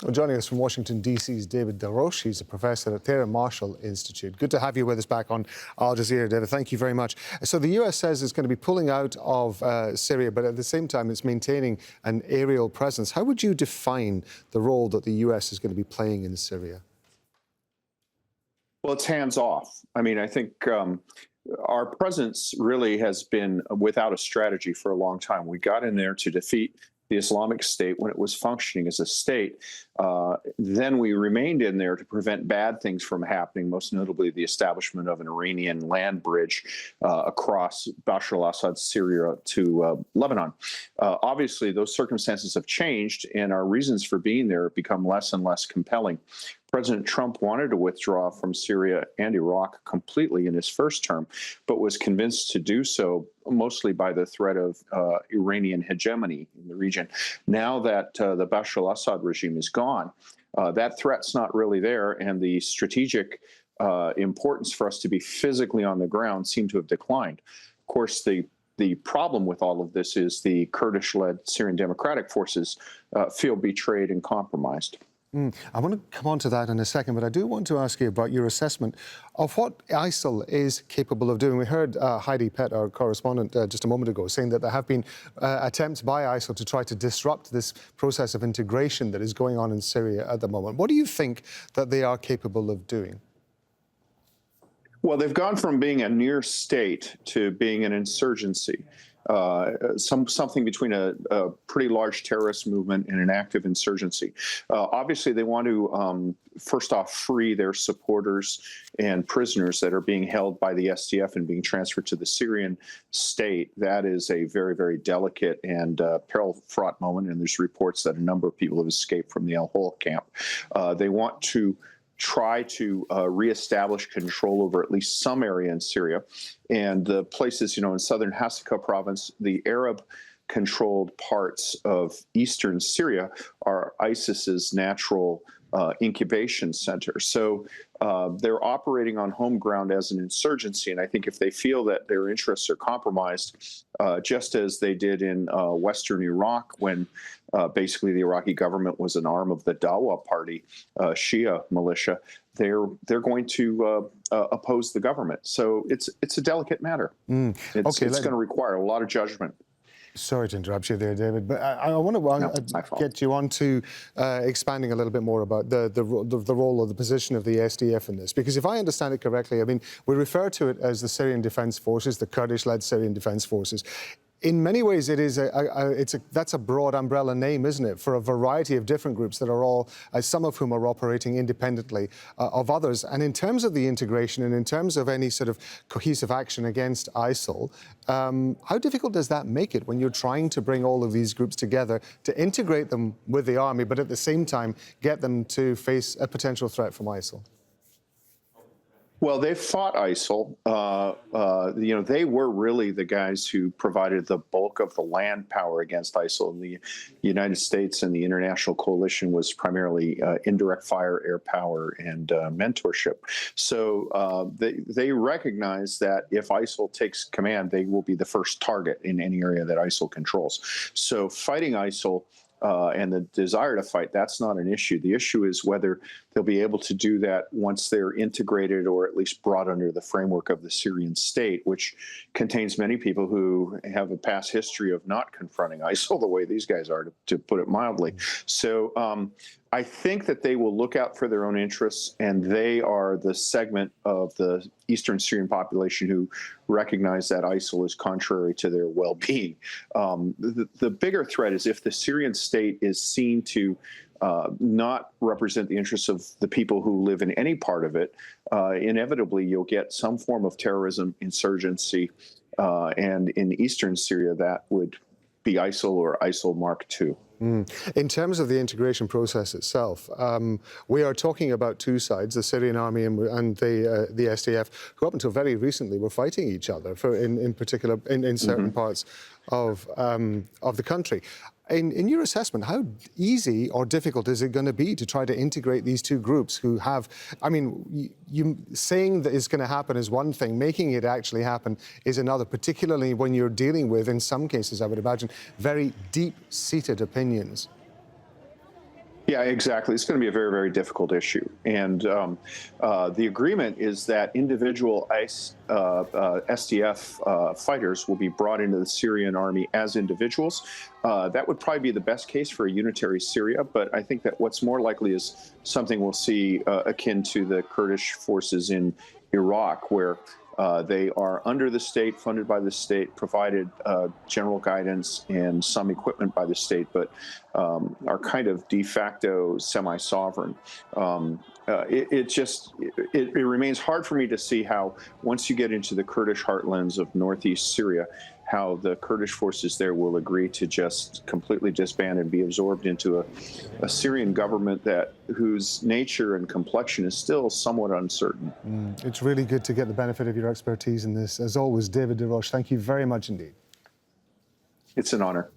Well, joining us from Washington, D.C.'s David DeRoche. He's a professor at Thayer Marshall Institute. Good to have you with us back on Al Jazeera, David. Thank you very much. So the U.S. says it's going to be pulling out of Syria, but at the same time, it's maintaining an aerial presence. How would you define the role that the U.S. is going to be playing in Syria? Well, it's hands off. I mean, I think our presence really has been without a strategy for a long time. We got in there to defeat the Islamic State when it was functioning as a state. Then we remained in there to prevent bad things from happening, most notably the establishment of an Iranian land bridge across Bashar al-Assad's Syria to Lebanon. Obviously, those circumstances have changed, and our reasons for being there have become less and less compelling. President Trump wanted to withdraw from Syria and Iraq completely in his first term, but was convinced to do so mostly by the threat of Iranian hegemony in the region. Now that the Bashar al-Assad regime is gone, that threat's not really there, and the strategic importance for us to be physically on the ground seem to have declined. Of course, the problem with all of this is the Kurdish-led Syrian Democratic Forces feel betrayed and compromised. I want to come on to that in a second, but I do want to ask you about your assessment of what ISIL is capable of doing. We heard Heidi Pett, our correspondent, just a moment ago, saying that there have been attempts by ISIL to try to disrupt this process of integration that is going on in Syria at the moment. What do you think that they are capable of doing? Well, they've gone from being a near state to being an insurgency. Something between a pretty large terrorist movement and an active insurgency. Obviously, they want to, first off, free their supporters and prisoners that are being held by the SDF and being transferred to the Syrian state. That is a very, very delicate and peril-fraught moment, and there's reports that a number of people have escaped from the Al-Hol camp. They want to try to reestablish control over at least some area in Syria. And the places, in southern Hasaka province, the Arab-controlled parts of eastern Syria are ISIS's natural incubation center. So they're operating on home ground as an insurgency. And I think if they feel that their interests are compromised, just as they did in western Iraq when basically the Iraqi government was an arm of the Dawa party, Shia militia, they're going to oppose the government. So it's a delicate matter. It's going to require a lot of judgment. Sorry to interrupt you there, David, but I want to get you on to expanding a little bit more about the role or the position of the SDF in this. Because if I understand it correctly, I mean, we refer to it as the Syrian Defense Forces, the Kurdish-led Syrian Defense Forces. In many ways, that's a broad umbrella name, isn't it, for a variety of different groups that are all, some of whom are operating independently of others. And in terms of the integration and in terms of any sort of cohesive action against ISIL, how difficult does that make it when you're trying to bring all of these groups together to integrate them with the army, but at the same time get them to face a potential threat from ISIL? Well, they fought ISIL. They were really the guys who provided the bulk of the land power against ISIL. And the United States and the international coalition was primarily indirect fire, air power, and mentorship. So they recognize that if ISIL takes command, they will be the first target in any area that ISIL controls. So fighting ISIL and the desire to fight, that's not an issue. The issue is whether they'll be able to do that once they're integrated or at least brought under the framework of the Syrian state, which contains many people who have a past history of not confronting ISIL the way these guys are, to put it mildly. So I think that they will look out for their own interests, and they are the segment of the eastern Syrian population who recognize that ISIL is contrary to their well-being. The bigger threat is if the Syrian state is seen to not represent the interests of the people who live in any part of it, inevitably you'll get some form of terrorism, insurgency, and in eastern Syria that would be ISIL or ISIL Mark II. In terms of the integration process itself, we are talking about two sides, the Syrian army and the SDF, who up until very recently were fighting each other, in particular in certain parts of the country. In your assessment, how easy or difficult is it going to be to try to integrate these two groups who have, I mean, you saying that it's going to happen is one thing, making it actually happen is another, particularly when you're dealing with, in some cases, I would imagine, very deep-seated opinions? Yeah, exactly. It's going to be a very, very difficult issue. And the agreement is that individual SDF fighters will be brought into the Syrian army as individuals. That would probably be the best case for a unitary Syria, but I think that what's more likely is something we'll see akin to the Kurdish forces in Iraq, where they are under the state, funded by the state, provided general guidance and some equipment by the state, but are kind of de facto semi-sovereign. It remains hard for me to see how, once you get into the Kurdish heartlands of northeast Syria, how the Kurdish forces there will agree to just completely disband and be absorbed into a Syrian government whose nature and complexion is still somewhat uncertain. It's really good to get the benefit of your expertise in this. As always, David DeRoche, thank you very much indeed. It's an honor.